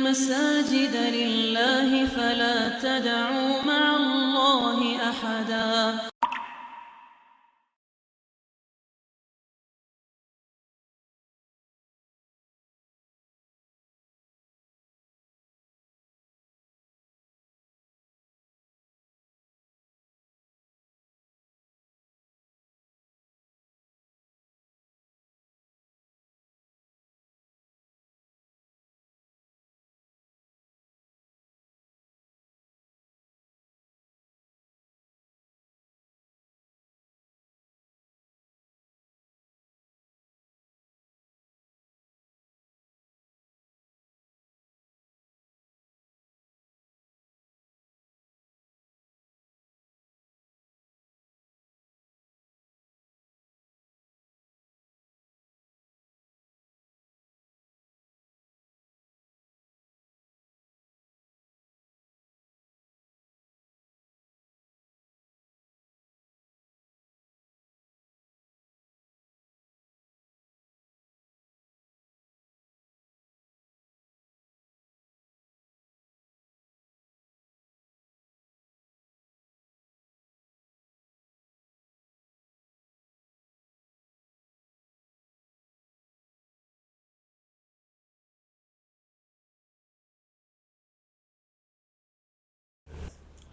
المساجد لله فلا تدعوا مع الله أحدا.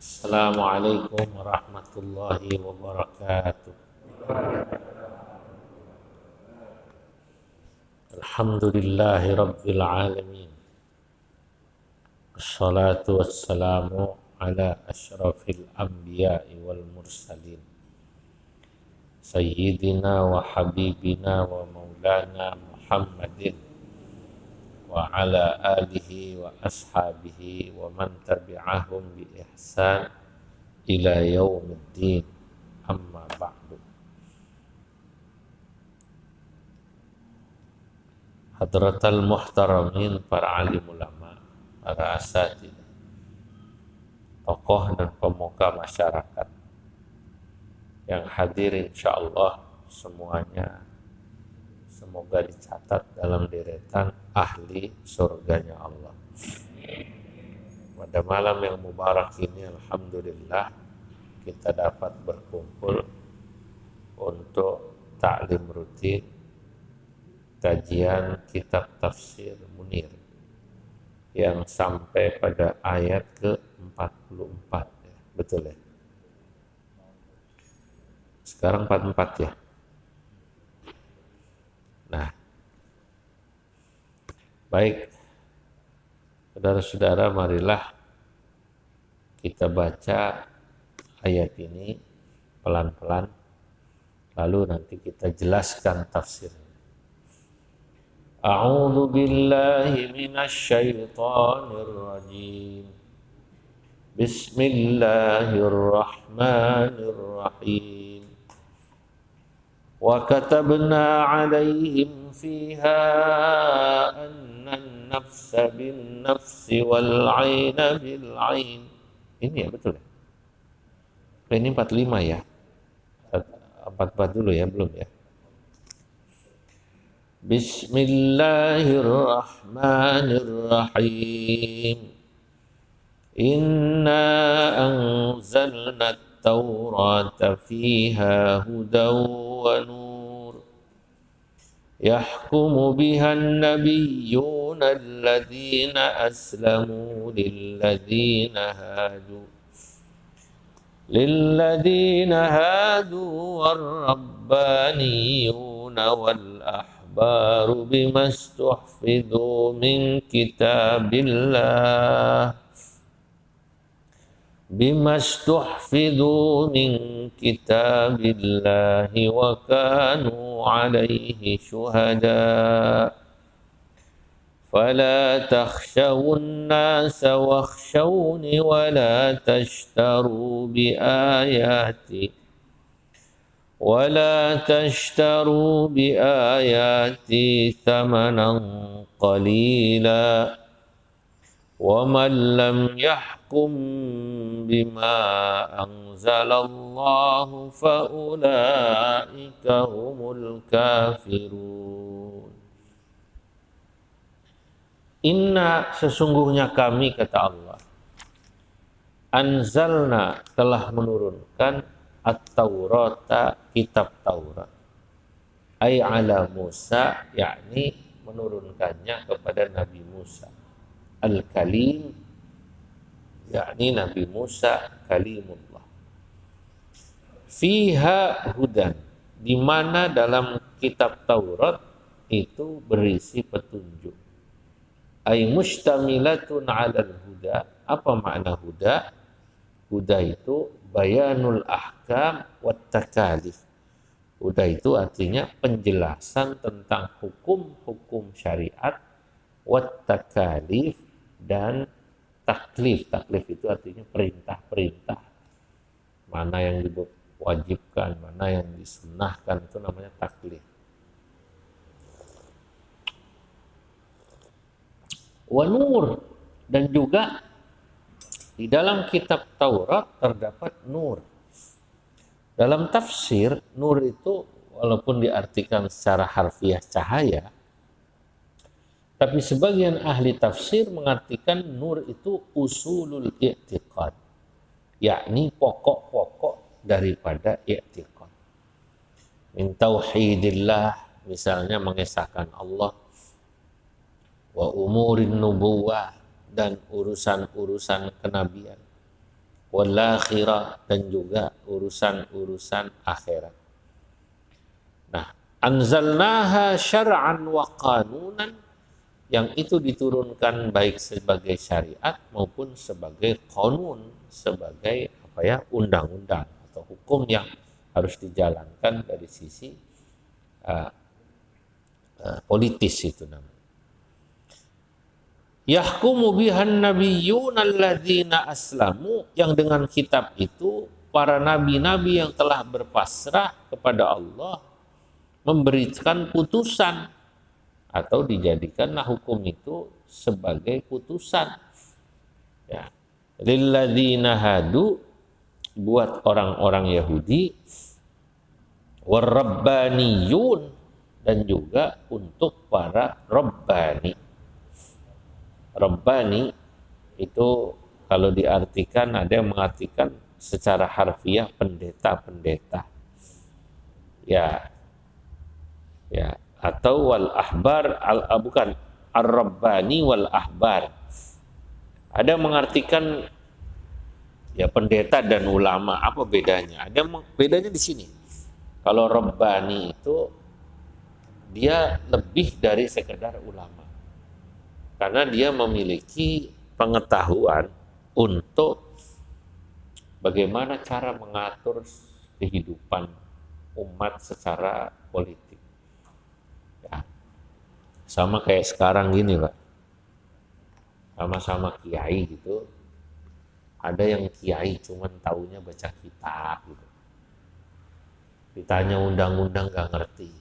Assalamualaikum warahmatullahi wabarakatuh. Alhamdulillahi rabbil alamin. Assalatu wassalamu ala asyrafil anbiya'i wal mursalin. Sayyidina wa habibina wa maulana Muhammadin wa ala alihi wa ashabihi wa man tabi'ahum bi ihsan ila yaumiddin, amma ba'du. Hadratal muhtaramin, para alim ulama, para asatidz, tokoh dan pemuka masyarakat yang hadir, insyaallah semuanya semoga dicatat dalam deretan ahli surganya Allah. Pada malam yang mubarak ini, alhamdulillah kita dapat berkumpul untuk taklim rutin kajian kitab tafsir Munir yang sampai pada ayat ke-44 ya. Betul ya? Sekarang 44 ya. Nah, baik saudara-saudara, marilah kita baca ayat ini pelan-pelan, lalu nanti kita jelaskan tafsirnya. A'udzu billahi minasy syaithanir rajim. Bismillahirrahmanirrahim. Wa katabna 'alaihim fiha anna an-nafsa bin-nafsi wal 'aina bil-'ain. Ini ya, betul ya? Ini 45 ya? 44 dulu ya, belum ya? Bismillahirrahmanirrahim. Inna anzalna at-taurata fiha hudaw wa nur. Yahkumu biha an-nabiyyuna alladhina aslamu للذين هادوا والربانيون والأحبار بما استحفظوا من كتاب الله وكانوا عليه شهداء فلا تخشوا الناس واخشوني ولا تشتروا بآياتي ثمنا قليلا ومن لم يحكم بما أنزل الله فأولئك هم الكافرون. Inna sesungguhnya kami, kata Allah, anzalna telah menurunkan at-taurata, kitab Taurat, ay ala Musa, yakni menurunkannya kepada Nabi Musa, al-kalim, yakni Nabi Musa kalimullah, fiha hudan, di mana dalam kitab Taurat itu berisi petunjuk, ay mustamilatun 'alal huda. Apa makna huda? Huda itu bayanul ahkam wat takalif. Huda itu artinya penjelasan tentang hukum-hukum syariat, wat takalif, dan taklif. Taklif itu artinya perintah-perintah. Mana yang diwajibkan, mana yang disunnahkan, itu namanya taklif. Wa nur, dan juga di dalam kitab Taurat terdapat nur. Dalam tafsir, nur itu walaupun diartikan secara harfiah cahaya, tapi sebagian ahli tafsir mengartikan nur itu usulul i'tiqad, yakni pokok-pokok daripada i'tiqad. Min tauhidillah, misalnya mengesahkan Allah, wa umurin nubuwah, dan urusan-urusan kenabian, wal akhirah, dan juga urusan-urusan akhirat. Nah, anzalnaha syar'an wa qanunan, yang itu diturunkan baik sebagai syariat maupun sebagai qanun, sebagai undang-undang atau hukum yang harus dijalankan dari sisi politis itu namanya. Yahkumu bihan nabiyyun alladzina aslamu, yang dengan kitab itu para nabi-nabi yang telah berpasrah kepada Allah memberikan putusan, atau dijadikanlah hukum itu sebagai putusan. Ya. Lilladzina hadu, buat orang-orang Yahudi, warabbaniyun, dan juga untuk para rabbani. Rabbani itu kalau diartikan, ada yang mengartikan secara harfiah pendeta-pendeta. Ya. Ya, atau wal ahbar bukan ar-rabbani wal ahbar. Ada yang mengartikan ya pendeta dan ulama. Apa bedanya? Ada bedanya di sini. Kalau rabbani itu dia lebih dari sekedar ulama, karena dia memiliki pengetahuan untuk bagaimana cara mengatur kehidupan umat secara politik. Ya. Sama kayak sekarang gini, Pak. Sama-sama kiai gitu. Ada yang kiai cuman taunya baca kitab gitu. Ditanya undang-undang gak ngerti.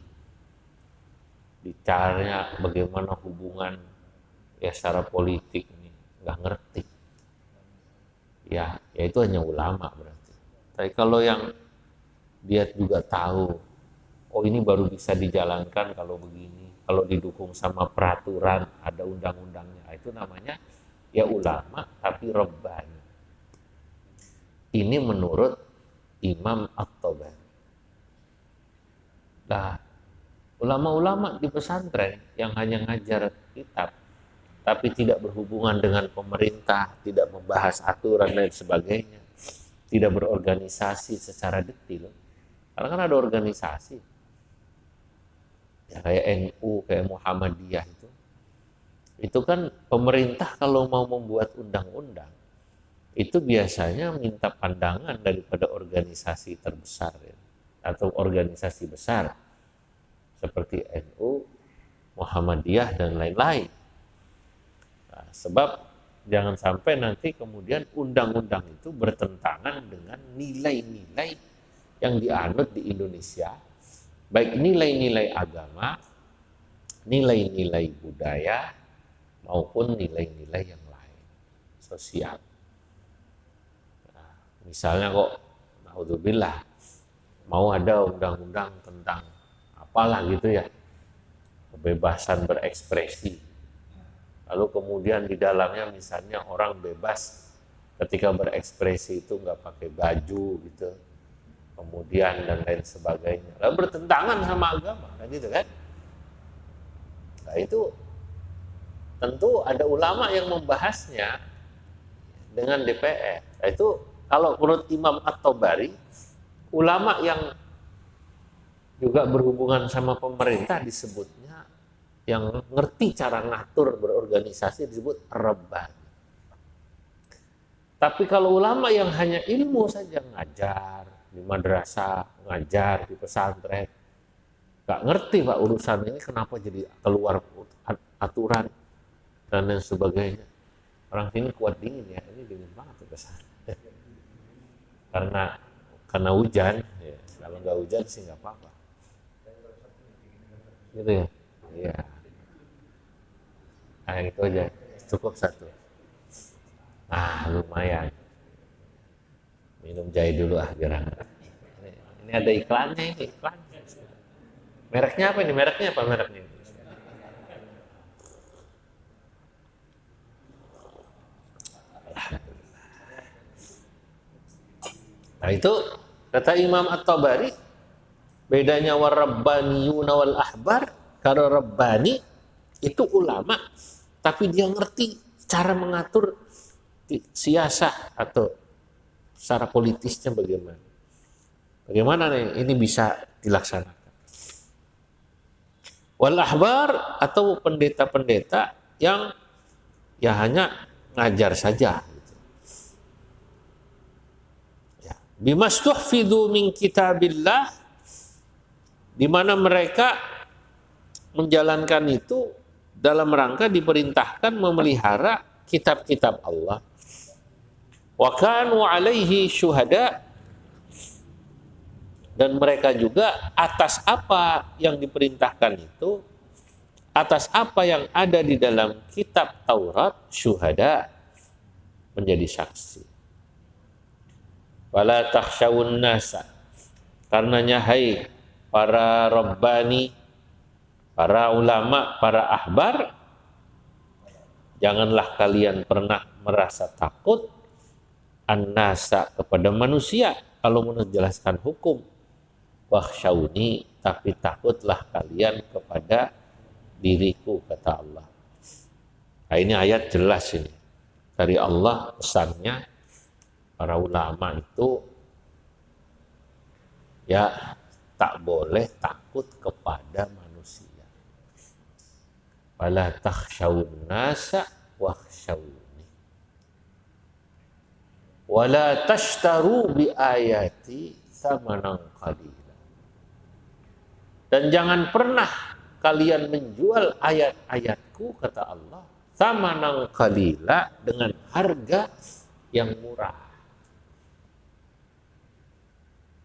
Bicaranya bagaimana hubungan ya secara politik ini nggak ngerti, ya itu hanya ulama berarti. Tapi kalau yang dia juga tahu, oh ini baru bisa dijalankan kalau begini, kalau didukung sama peraturan, ada undang-undangnya, itu namanya ya ulama tapi rabbani. Ini menurut Imam At-Tabari. Nah, ulama-ulama di pesantren yang hanya ngajar kitab tapi tidak berhubungan dengan pemerintah, tidak membahas aturan dan sebagainya, tidak berorganisasi secara detail. Karena kan ada organisasi, ya kayak NU, kayak Muhammadiyah itu kan pemerintah kalau mau membuat undang-undang, itu biasanya minta pandangan daripada organisasi terbesar ya, atau organisasi besar seperti NU, Muhammadiyah, dan lain-lain. Nah, sebab jangan sampai nanti kemudian undang-undang itu bertentangan dengan nilai-nilai yang dianut di Indonesia, baik nilai-nilai agama, nilai-nilai budaya, maupun nilai-nilai yang lain, sosial. Nah, misalnya kok, naudzubillah, mau ada undang-undang tentang apalah gitu ya, kebebasan berekspresi. Lalu kemudian di dalamnya misalnya orang bebas ketika berekspresi itu nggak pakai baju gitu, kemudian dan lain sebagainya. Lalu bertentangan sama agama, kan gitu kan? Nah itu tentu ada ulama yang membahasnya dengan DPR. Nah, itu kalau menurut Imam At-Tabari, ulama yang juga berhubungan sama pemerintah disebutnya, yang ngerti cara ngatur berorganisasi disebut Rabbani. Tapi kalau ulama yang hanya ilmu saja, ngajar di madrasah, ngajar di pesantren, nggak ngerti Pak urusan ini kenapa jadi keluar aturan dan lain sebagainya. Orang sini kuat dingin ya, ini dingin banget ke sana. karena hujan, ya. Kalau nggak hujan sih nggak apa-apa. Gitu ya. Iya. Nah, itu aja. Cukup satu. Ah, lumayan. Minum jahe dulu biar hangat. Ini ada iklannya ini, iklannya. Mereknya apa ini? Mereknya apa mereknya? Nah itu kata Imam At-Tabari, bedanya warabbaniyuna wal ahbar. Kalau Rabbani itu ulama, tapi dia ngerti cara mengatur siasah atau secara politisnya bagaimana. Bagaimana nih ini bisa dilaksanakan. Wal ahbar atau pendeta-pendeta yang ya hanya ngajar saja. Ya. Bimastuhfidhu min kitabillah, di mana mereka menjalankan itu dalam rangka diperintahkan memelihara kitab-kitab Allah. Wa kanu alaihi syuhada, dan mereka juga atas apa yang diperintahkan itu, atas apa yang ada di dalam kitab Taurat, syuhada, menjadi saksi. Wala takhshawun nasa, karenanya hai para rabbani, para ulama, para ahbar, janganlah kalian pernah merasa takut an-nasa kepada manusia kalau menjelaskan hukum. Wakhshawni, tapi takutlah kalian kepada diriku, kata Allah. Nah, ini ayat jelas ini. Dari Allah pesannya, para ulama itu ya tak boleh takut kepada manusia. Wala takhshawun nasa wakhshawni. Wala tashtaru bi ayati thamanan qalila. Dan jangan pernah kalian menjual ayat-ayatku, kata Allah, thamanan qalila, dengan harga yang murah.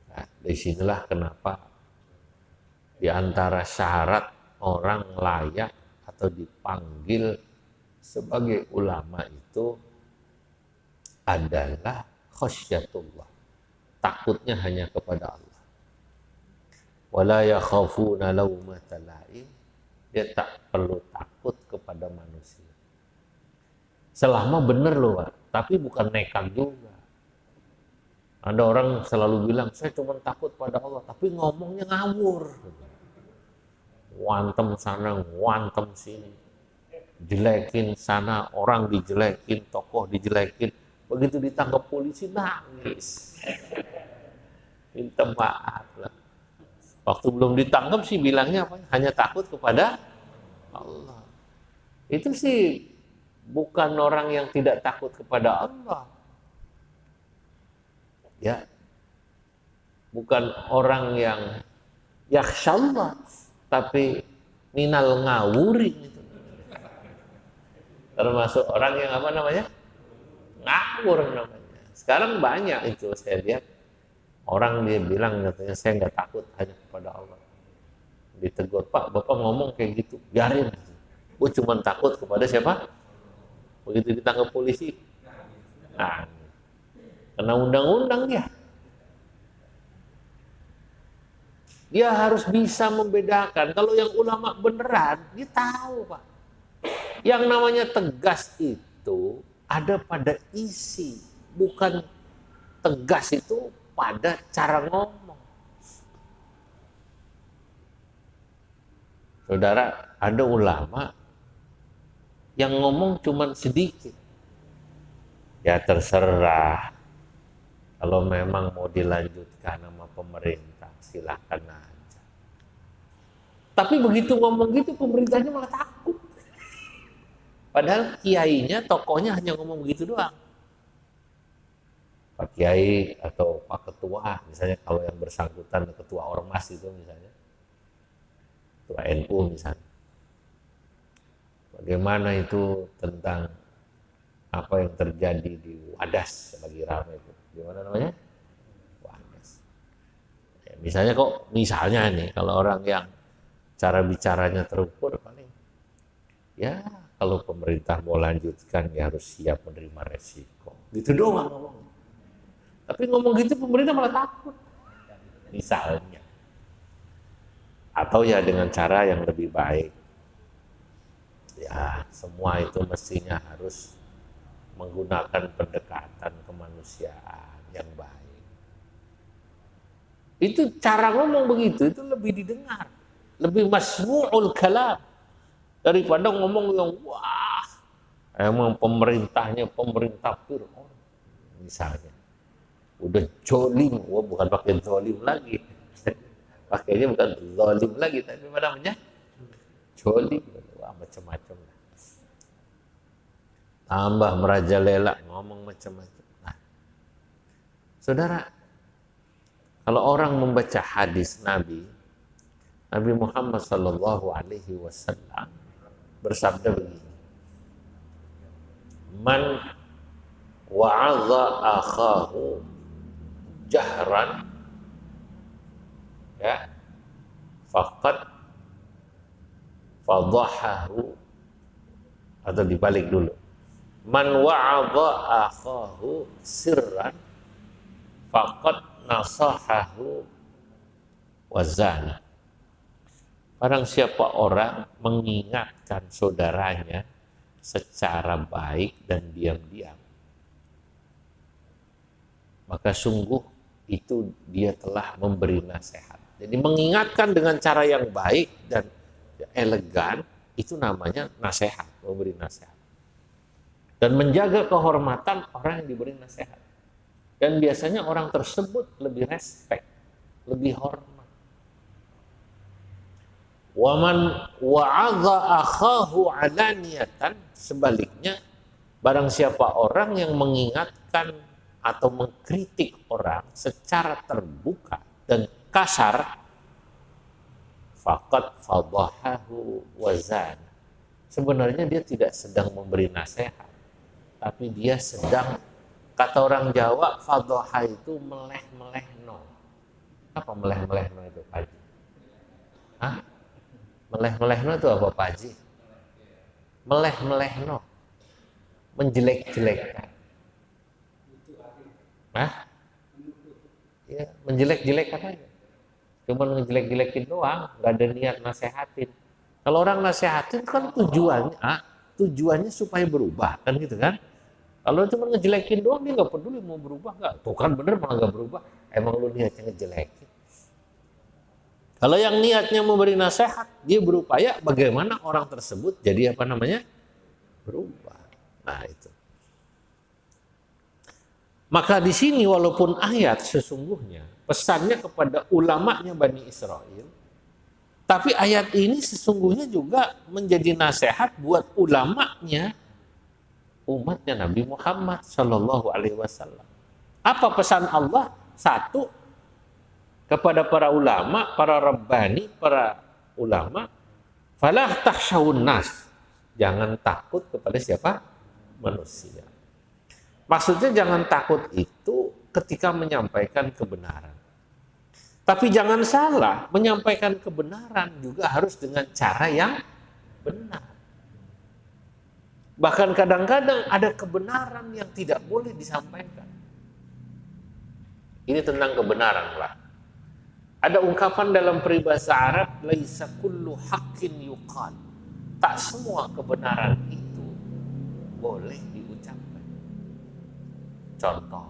Nah, disinilah kenapa di antara syarat orang layak atau dipanggil sebagai ulama itu adalah khasyatullah, takutnya hanya kepada Allah. Wala yakhafuna laumata laim, dia tak perlu takut kepada manusia. Selama benar loh Pak, tapi bukan nekat juga. Ada orang selalu bilang, saya cuma takut pada Allah, tapi ngomongnya ngawur. Wantem sana, wantem sini. Jelekin sana, orang dijelekin, tokoh dijelekin. Begitu ditangkap polisi, nangis. Minta maaf lah. Waktu belum ditangkap sih bilangnya apa? Hanya takut kepada Allah. Itu sih bukan orang yang tidak takut kepada Allah. Ya, bukan orang yang yakhsyallah, tapi minal ngawuri gitu. Termasuk orang yang apa namanya? Ngawur namanya. Sekarang banyak itu saya lihat. Orang dia bilang katanya saya nggak takut hanya kepada Allah. Ditegur, Pak, Bapak ngomong kayak gitu, biarin. Gue cuma takut kepada siapa? Begitu ditangkap polisi, nah, kena undang-undang dia. Dia harus bisa membedakan. Kalau yang ulama beneran, dia tahu Pak. Yang namanya tegas itu ada pada isi, bukan tegas itu pada cara ngomong. Saudara, ada ulama yang ngomong cuma sedikit. Ya terserah. Kalau memang mau dilanjutkan sama pemerintah, silahkan aja. Tapi begitu ngomong gitu, pemerintahnya malah takut. Padahal kiainya, tokohnya hanya ngomong begitu doang. Pak Kiai atau Pak Ketua, misalnya kalau yang bersangkutan Ketua Ormas itu misalnya, Ketua NU misalnya. Bagaimana itu tentang apa yang terjadi di Wadas, lagi ramai itu. Gimana namanya? Wadas. Ya, misalnya nih, kalau orang yang cara bicaranya terukur paling, ya kalau pemerintah mau lanjutkan ya harus siap menerima resiko. Gitu doang ngomong. Tapi ngomong gitu pemerintah malah takut. Misalnya. Atau ya dengan cara yang lebih baik. Ya, semua itu mestinya harus menggunakan pendekatan kemanusiaan yang baik. Itu cara ngomong begitu, itu lebih didengar. Lebih masmu'ul kalam. Daripada ngomong yang wah, emang pemerintahnya pemerintah Fir'aun. Misalnya. Udah zolim, wah bukan pakai zolim lagi. Pakainya bukan zolim lagi, tapi apa namanya? Zolim. Wah macam-macam. Tambah merajalela, ngomong macam-macam. Nah, saudara, kalau orang membaca hadis Nabi Muhammad Sallallahu Alaihi Wasallam bersabda begini, man wa'adha akhahu jahran, ya, faqad fadahahu, atau dibalik dulu, man wa'adha akhahu sirran faqad nasahahu wazana. Barang siapa orang mengingatkan saudaranya secara baik dan diam-diam, maka sungguh itu dia telah memberi nasihat. Jadi mengingatkan dengan cara yang baik dan elegan, itu namanya nasihat, memberi nasihat. Dan menjaga kehormatan orang yang diberi nasihat. Dan biasanya orang tersebut lebih respect, lebih hormat. Waman wa'adha akhahu alaniyatan, sebaliknya barang siapa orang yang mengingatkan atau mengkritik orang secara terbuka dan kasar, faqad fadahahu wazan, sebenarnya dia tidak sedang memberi nasihat, tapi dia sedang, kata orang Jawa, fadaha itu meleh-melehno. Apa meleh-melehno itu, Pak Haji? Hah? Meleh-melehno itu apa, Pak Haji? Meleh-melehno, menjelek-jelekkan. Hah? Ya, menjelek-jelekkan aja. Cuma ngejelek-jelekin doang, nggak ada niat nasehatin. Kalau orang nasehatin kan tujuannya supaya berubah, kan gitu kan? Kalau cuma ngejelekin doang, dia nggak peduli mau berubah nggak. Tuh kan bener malah nggak berubah. Emang lu niatnya ngejelekin. Kalau yang niatnya memberi nasihat, dia berupaya bagaimana orang tersebut jadi apa namanya? Berubah. Nah itu. Maka di sini walaupun ayat sesungguhnya pesannya kepada ulamanya Bani Israel, tapi ayat ini sesungguhnya juga menjadi nasihat buat ulamanya umatnya Nabi Muhammad Shallallahu Alaihi Wasallam. Apa pesan Allah? Satu, kepada para ulama, para rabbani, para ulama, falah takhshawun nas, jangan takut kepada siapa? Manusia. Maksudnya jangan takut itu ketika menyampaikan kebenaran. Tapi jangan salah, menyampaikan kebenaran juga harus dengan cara yang benar. Bahkan kadang-kadang ada kebenaran yang tidak boleh disampaikan. Ini tentang kebenaran lah. Ada ungkapan dalam peribahasa Arab, laisa kullu haqqin yuqal. tak semua kebenaran itu boleh diucapkan. Contoh,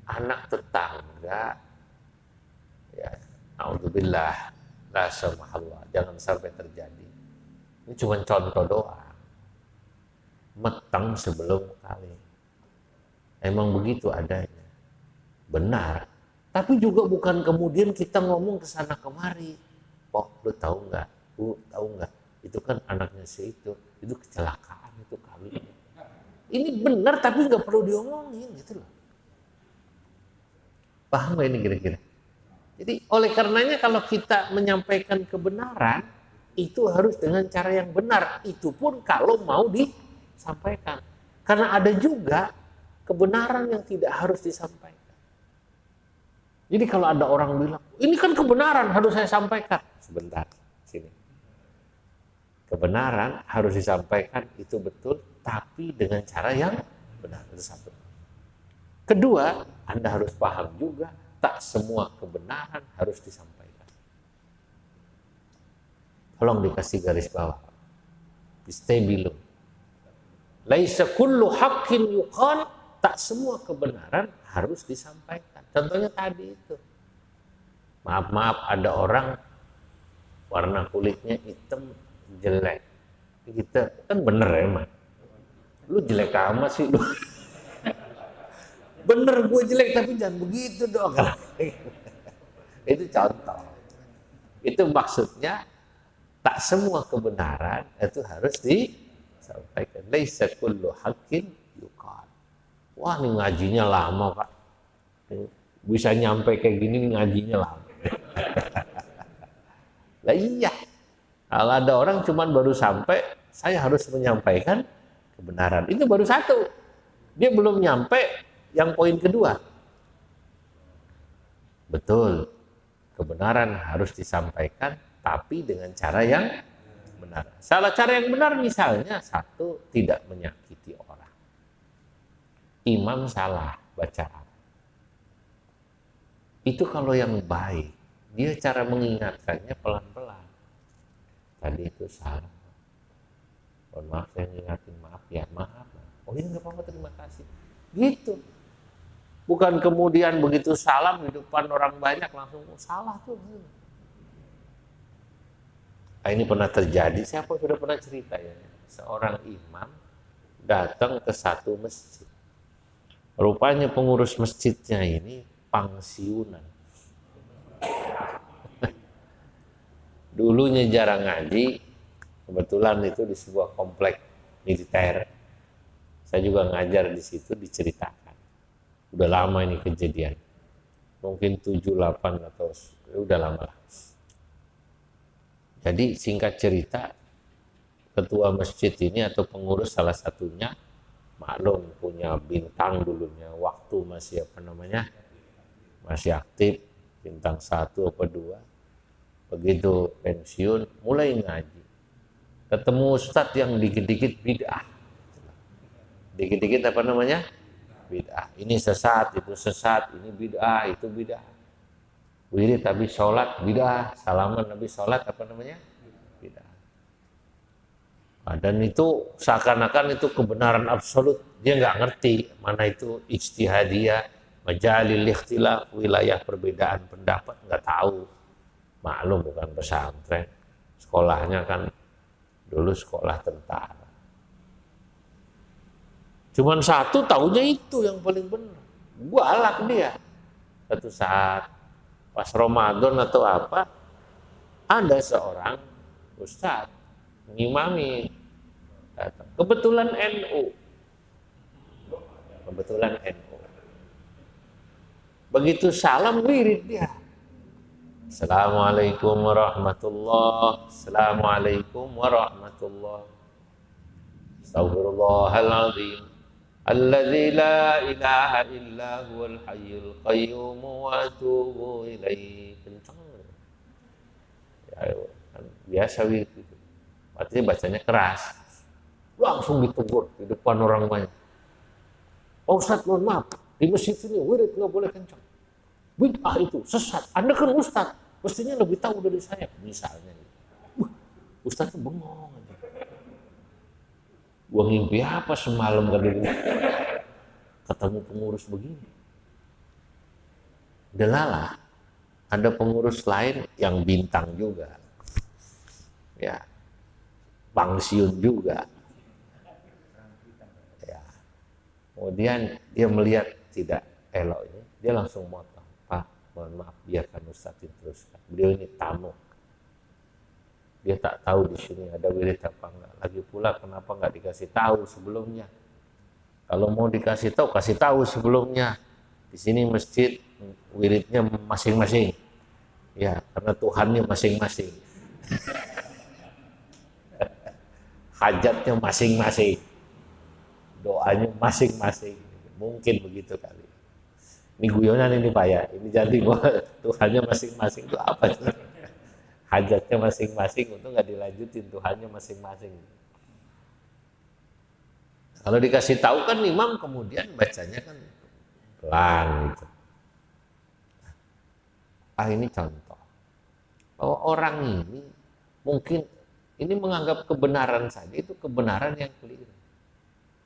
anak tetangga, ya, naudzubillah, la samahallah, jangan sampai terjadi. Ini cuma contoh doang. Meteng sebelum kali. Emang begitu adanya. Benar. Tapi juga bukan kemudian kita ngomong ke sana kemari. Oh, lu tahu nggak? Bu, tahu nggak? Itu kan anaknya si itu kecelakaan itu kali. Ini benar tapi nggak perlu diomongin gitu loh. Paham nggak ini kira-kira? Jadi oleh karenanya kalau kita menyampaikan kebenaran itu harus dengan cara yang benar. Itu pun kalau mau disampaikan. Karena ada juga kebenaran yang tidak harus disampaikan. Jadi kalau ada orang bilang, ini kan kebenaran harus saya sampaikan. Sebentar, sini. Kebenaran harus disampaikan itu betul, tapi dengan cara yang benar. Itu satu. Kedua, Anda harus paham juga, tak semua kebenaran harus disampaikan. Tolong dikasih garis bawah. Istabilu. Laisa kullu haqqin yuqal, tak semua kebenaran harus disampaikan. Contohnya tadi itu. Maaf, ada orang warna kulitnya hitam jelek. Kita kan bener emang. Lu jelek amat sih lu. Bener gue jelek tapi jangan begitu dong. Itu contoh. Itu maksudnya tak semua kebenaran itu harus disampaikan. Laisa kullu haqqin yuqal. Wah, ini ngajinya lama, Pak. Bisa nyampe kayak gini ngajinya lama. Lah iya. Kalau ada orang cuman baru sampai, saya harus menyampaikan kebenaran. Itu baru satu. Dia belum nyampe yang poin kedua. Betul. Kebenaran harus disampaikan, tapi dengan cara yang benar. Salah cara yang benar misalnya, satu, tidak menyakiti orang. Imam salah bacaan. Itu kalau yang baik, dia cara mengingatkannya pelan-pelan. Tadi itu salah. Mohon maaf, saya ngingatin, maaf ya, maaf. Oh iya nggak apa-apa, terima kasih. Gitu. Bukan kemudian begitu salam di depan orang banyak langsung salah tuh. Nah, ini pernah terjadi, siapa sudah pernah cerita ya? Seorang imam datang ke satu masjid. Rupanya pengurus masjidnya ini pangsiunan. Dulunya jarang ngaji, kebetulan itu di sebuah komplek militer. Saya juga ngajar di situ, diceritakan. Udah lama ini kejadian. Mungkin 7, 8 atau udah lama lah. Jadi singkat cerita, ketua masjid ini atau pengurus salah satunya, maklum punya bintang dulunya, waktu masih masih aktif, bintang 1 atau 2. Begitu pensiun, mulai ngaji. Ketemu ustadz yang dikit-dikit bid'ah. Dikit-dikit bid'ah. Ini sesat, itu sesat, ini bid'ah, itu bid'ah. Wirid tapi sholat bid'ah, salaman Nabi sholat bid'ah. Dan itu seakan-akan itu kebenaran absolut. Dia nggak ngerti mana itu ijtihadiyah, majalil ikhtilaf, wilayah perbedaan pendapat, nggak tahu. Maklum bukan pesantren, sekolahnya kan dulu sekolah tentara. Cuman satu tahunya itu yang paling benar. Galak dia. Satu saat pas Ramadan atau apa, ada seorang ustadz mengimami, kebetulan NU. Begitu salam wirid dia. Assalamualaikum warahmatullahi. Assalamualaikum warahmatullahi. Astaghfirullahaladzim. Alladzi la ilaha illa huwal hayyul qayyum wa atubu ilaihi. Kencang. Ya, biasa gitu. Artinya bacanya keras. Langsung ditegur di depan orang banyak. Oh Ustaz, mohon maaf, di masjid ini wirid nggak boleh kencang. Bid'ah itu sesat. Anda kan Ustaz, mestinya lebih tahu dari saya misalnya. Ustaz tuh bengong. Gua ngimpi apa semalam ketemu pengurus begini. Delalah, ada pengurus lain yang bintang juga, ya, pangsiun juga, ya. Kemudian dia melihat tidak elok ini, dia langsung motong. Pak, mohon maaf, biarkan Ustadz teruskan. Beliau ini tamu, dia tak tahu di sini ada wirid apa enggak. Lagi pula kenapa nggak dikasih tahu sebelumnya? Kalau mau dikasih tahu, kasih tahu sebelumnya. Di sini masjid wiridnya masing-masing, ya, karena Tuhannya masing-masing, hajatnya masing-masing, doanya masing-masing. Mungkin begitu kali. Ini guyonan ini Pak ya. Ini jadi Tuhannya masing-masing itu apa? Hajatnya masing-masing, untuk nggak dilanjutin, Tuhannya masing-masing. Kalau dikasih tahu kan imam kemudian bacanya kan pelan gitu. Ini contoh bahwa orang ini mungkin ini menganggap kebenaran saja itu kebenaran yang keliru.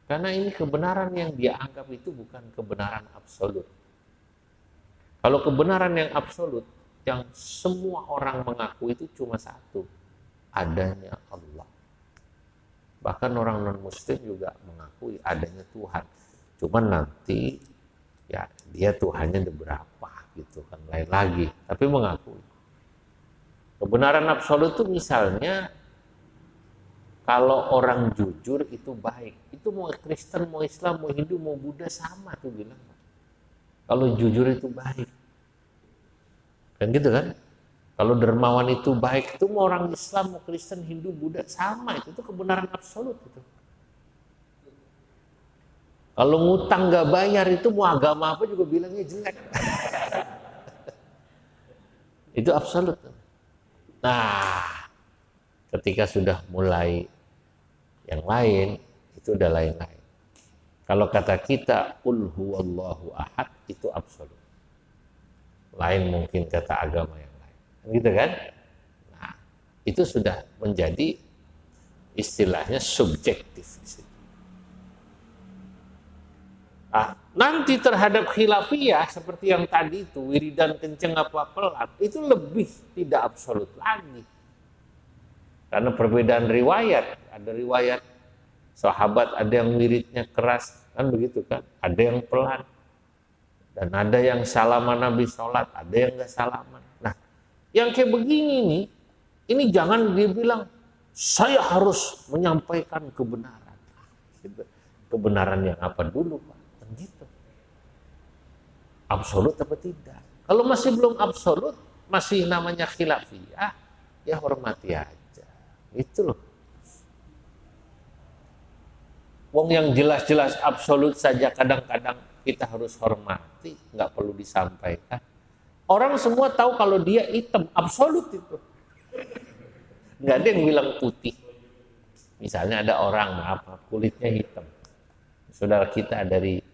Karena ini kebenaran yang dia anggap itu bukan kebenaran absolut. Kalau kebenaran yang absolut, yang semua orang mengaku itu cuma satu, adanya Allah. Bahkan orang non-muslim juga mengakui adanya Tuhan. Cuman nanti ya dia Tuhannya ada berapa gitu kan, lain lagi. Tapi mengakui. Kebenaran absolut itu misalnya kalau orang jujur itu baik. Itu mau Kristen, mau Islam, mau Hindu, mau Buddha sama tuh bilang. Kalau jujur itu baik. Kan gitu kan? Kalau dermawan itu baik, itu mau orang Islam, mau Kristen, Hindu, Buddha sama itu kebenaran absolut itu. Kalau ngutang nggak bayar itu mau agama apa juga bilangnya jelek. Itu absolut. Nah, ketika sudah mulai yang lain, itu udah lain-lain. Kalau kata kita, qul huwallahu ahad, itu absolut. Lain mungkin kata agama yang lain. Gitu kan? Nah, itu sudah menjadi istilahnya subjektif. Nanti terhadap khilafiyah seperti yang tadi itu, wiridan kenceng apa pelan, itu lebih tidak absolut lagi. Karena perbedaan riwayat, ada riwayat sahabat ada yang wiridnya keras, kan begitu kan? Ada yang pelan. Dan ada yang salaman Nabi sholat, ada yang nggak salaman. Nah, yang kayak begini nih, ini jangan dia bilang, saya harus menyampaikan kebenaran. Kebenaran yang apa dulu Pak? Gitu. Absolut apa tidak? Kalau masih belum absolut, masih namanya khilafiyah, ya hormati aja. Itu loh. Wong yang jelas-jelas absolut saja kadang-kadang kita harus hormati, nggak perlu disampaikan. Orang semua tahu kalau dia hitam, absolut itu. Nggak ada yang bilang putih. Misalnya ada orang, maaf, kulitnya hitam. Saudara kita dari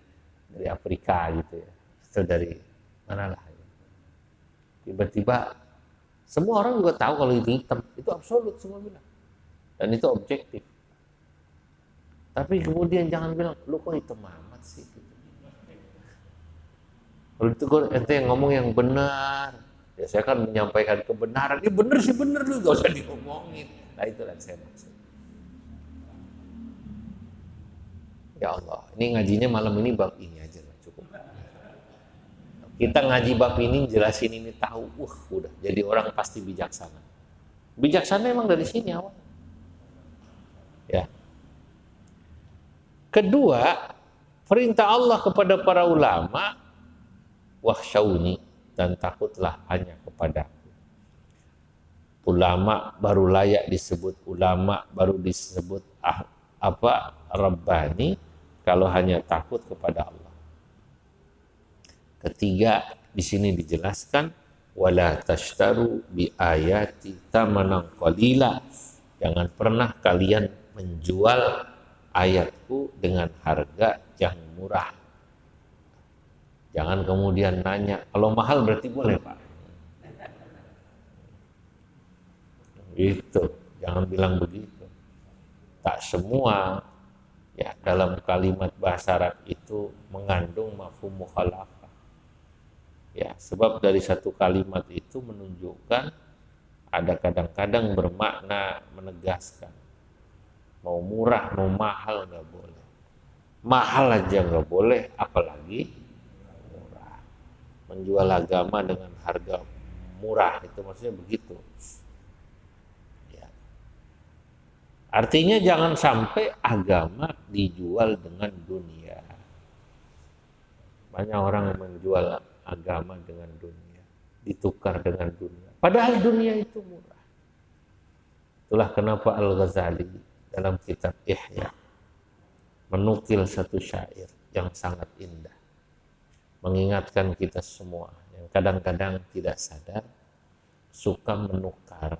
Afrika gitu ya, atau dari mana lah. Tiba-tiba semua orang juga tahu kalau itu hitam, itu absolut semua bilang. Dan itu objektif. Tapi kemudian jangan bilang, lu kok hitam amat sih? Kalau itu ente yang ngomong yang benar, ya saya kan menyampaikan kebenaran. Ini benar sih benar, lu gak usah diomongin. Nah itu yang saya maksud. Ya Allah, ini ngajinya malam ini bab ini aja lah, cukup. Kita ngaji bab ini, jelasin ini tahu, udah jadi orang pasti bijaksana. Bijaksana emang dari sini awal. Ya. Kedua, perintah Allah kepada para ulama, wakhsyawni, dan takutlah hanya kepadaku. Ulama baru layak disebut ulama, baru disebut Rabbani, kalau hanya takut kepada Allah. Ketiga, di sini dijelaskan wala tashtaru bi ayati thamanan qalila. Jangan pernah kalian menjual ayatku dengan harga yang murah. Jangan kemudian nanya, kalau mahal berarti boleh Pak. Itu. Jangan bilang begitu. Tak semua ya dalam kalimat bahasa Arab itu mengandung mafhum mukhalafah. Ya, sebab dari satu kalimat itu menunjukkan ada kadang-kadang bermakna menegaskan. Mau murah, mau mahal nggak boleh. Mahal aja nggak boleh, apalagi murah. Menjual agama dengan harga murah itu maksudnya begitu. Ya. Artinya jangan sampai agama dijual dengan dunia. Banyak orang yang menjual agama dengan dunia, ditukar dengan dunia. Padahal dunia itu murah. Itulah kenapa Al-Ghazali dalam kitab Ihya menukil satu syair yang sangat indah, mengingatkan kita semua yang kadang-kadang tidak sadar suka menukar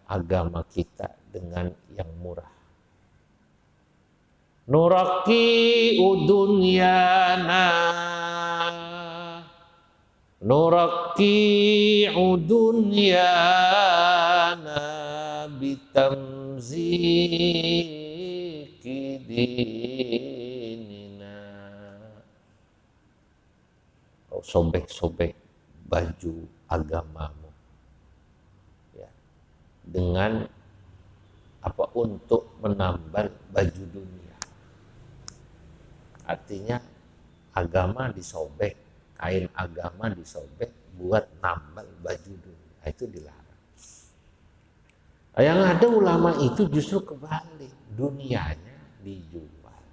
agama kita dengan yang murah. Nuraki udunyana nuraki udunyana bitamziki dinina. Oh, sobek-sobek baju agamamu ya, dengan apa, untuk menambal baju dunia. Artinya agama disobek, kain agama disobek buat nambal baju dunia, itu dilarang. Yang ada ulama itu justru kebalik, dunianya dijual,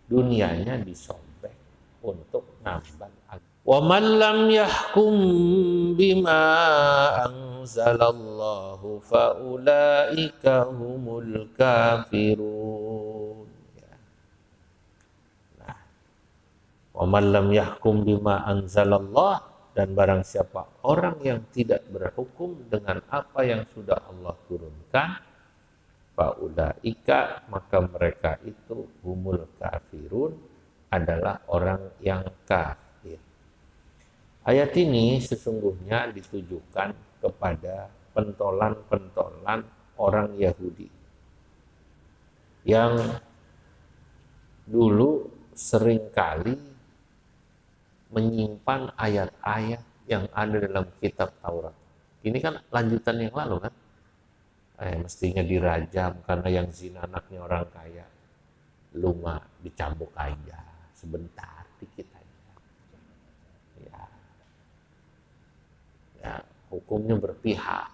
dunianya disobek untuk nambal agama. Wa man lam yahkum bima anzalallahu fa ulaika humul kafirun. Wa man lam yahkum bima anzalallah, dan barang siapa orang yang tidak berhukum dengan apa yang sudah Allah turunkan, fa ulaika, maka mereka itu humul kafirun, adalah orang yang kafir. Ayat ini sesungguhnya ditujukan kepada pentolan-pentolan orang Yahudi yang dulu seringkali menyimpan ayat-ayat yang ada dalam kitab Taurat. Ini kan lanjutan yang lalu kan? Mestinya dirajam karena yang zina anaknya orang kaya. Lu mah dicambuk aja sebentar, dikit aja. Ya, hukumnya berpihak.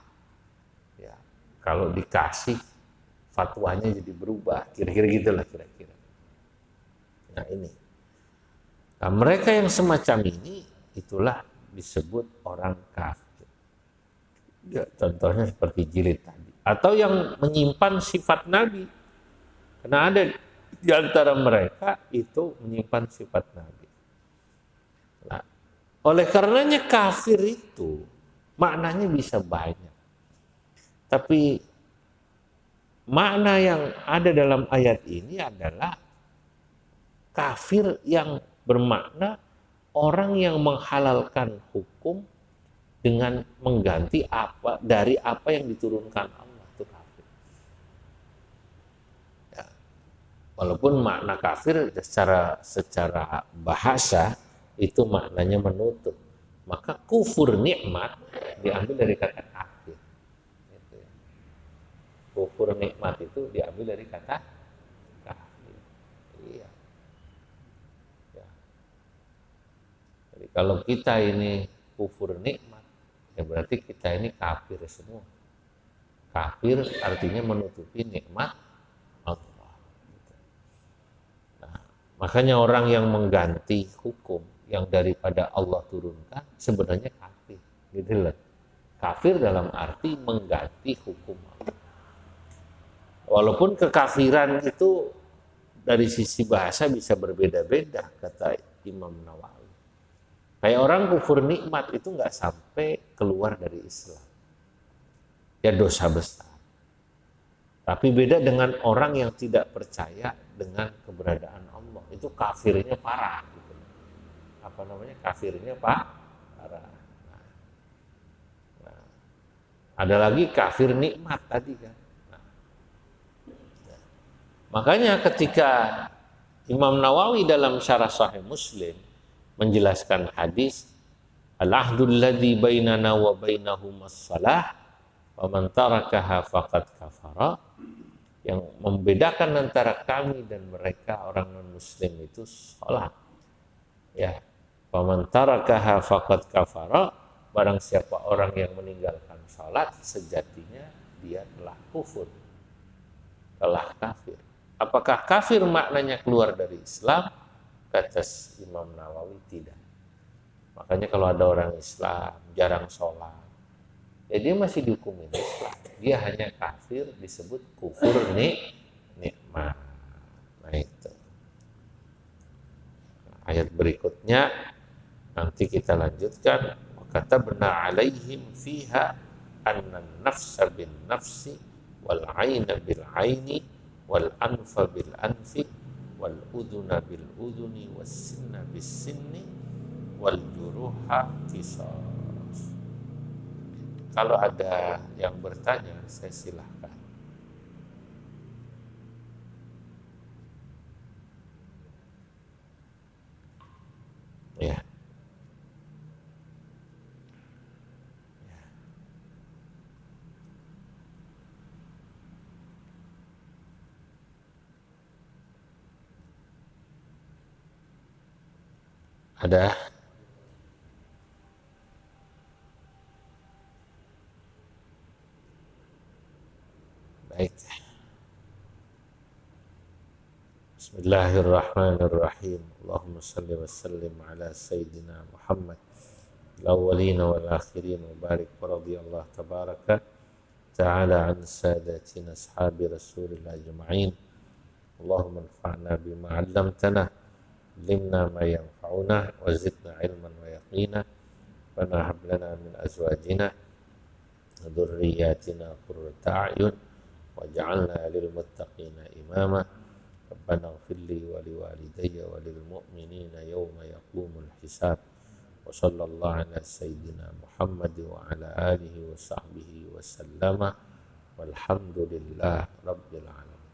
Ya, kalau dikasih fatwanya jadi berubah, kira-kira gitulah kira-kira. Nah ini, nah, mereka yang semacam ini itulah disebut orang kafir. Ya, contohnya seperti jilid tadi, atau yang menyimpan sifat Nabi, karena ada di antara mereka itu menyimpan sifat Nabi. Nah, oleh karenanya kafir itu maknanya bisa banyak. Tapi makna yang ada dalam ayat ini adalah kafir yang bermakna orang yang menghalalkan hukum dengan mengganti apa dari apa yang diturunkan Allah, itu kafir. Ya. Walaupun makna kafir secara bahasa itu maknanya menutup. Maka kufur nikmat diambil dari kata kafir. Kufur nikmat itu diambil dari kata kafir. Iya. Ya. Jadi kalau kita ini kufur nikmat, ya berarti kita ini kafir semua. Kafir artinya menutupi nikmat Allah. Nah, makanya orang yang mengganti hukum yang daripada Allah turunkan sebenarnya kafir, gitu loh. Kafir dalam arti mengganti hukum Allah. Walaupun kekafiran itu dari sisi bahasa bisa berbeda-beda, kata Imam Nawawi. Kayak orang kufur nikmat itu nggak sampai keluar dari Islam, ya dosa besar. Tapi beda dengan orang yang tidak percaya dengan keberadaan Allah, itu kafirnya parah. Apa namanya, kafirnya parah. Nah, Ada lagi kafir nikmat tadi kan. Nah, makanya ketika Imam Nawawi dalam Syarah Sahih Muslim menjelaskan hadis al-ahdul ladzi bainana wa bainahum as-salah wa man tarakaha faqad kafara, yang membedakan antara kami dan mereka orang non-muslim itu salat. Ya, wa man tarakaha faqad kafara, barang siapa orang yang meninggalkan salat sejatinya dia telah kufur, telah kafir. Apakah kafir maknanya keluar dari Islam? Kata Imam Nawawi tidak. Makanya kalau ada orang Islam jarang sholat, ya dia masih dihukumin Islam. Dia hanya kafir, disebut kufur nikmat. Nah itu. Ayat berikutnya nanti kita lanjutkan. Kata benar alaihim fiha anna nafsa bin nafsi wal aina bil aini wal anfa bil anfi wal udhuna bil udhuni was sinna bis sinni wal juruha qisas. Kalau ada yang bertanya, saya silahkan. Ya. Ada? Baik. Bismillahirrahmanirrahim. Allahumma salli wa sallim ala Sayyidina Muhammad al-awwalina wal akhirin wa barik wa radiyallahu tabaraka ta'ala an sadatina ashabi rasulillah ajma'in. Allahumma anfa'na bima 'allamtana, علمنا ما ينفعنا وزدنا علما ويقينا ربنا هب لنا من أزواجنا وذرياتنا قرة أعين واجعلنا للمتقين إماما ربنا اغفر لي ولوالدي وللمؤمنين يوم يقوم الحساب وصلى الله على سيدنا محمد وعلى آله وصحبه وسلم والحمد لله رب العالمين.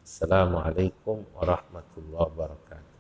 السلام عليكم ورحمة الله وبركاته.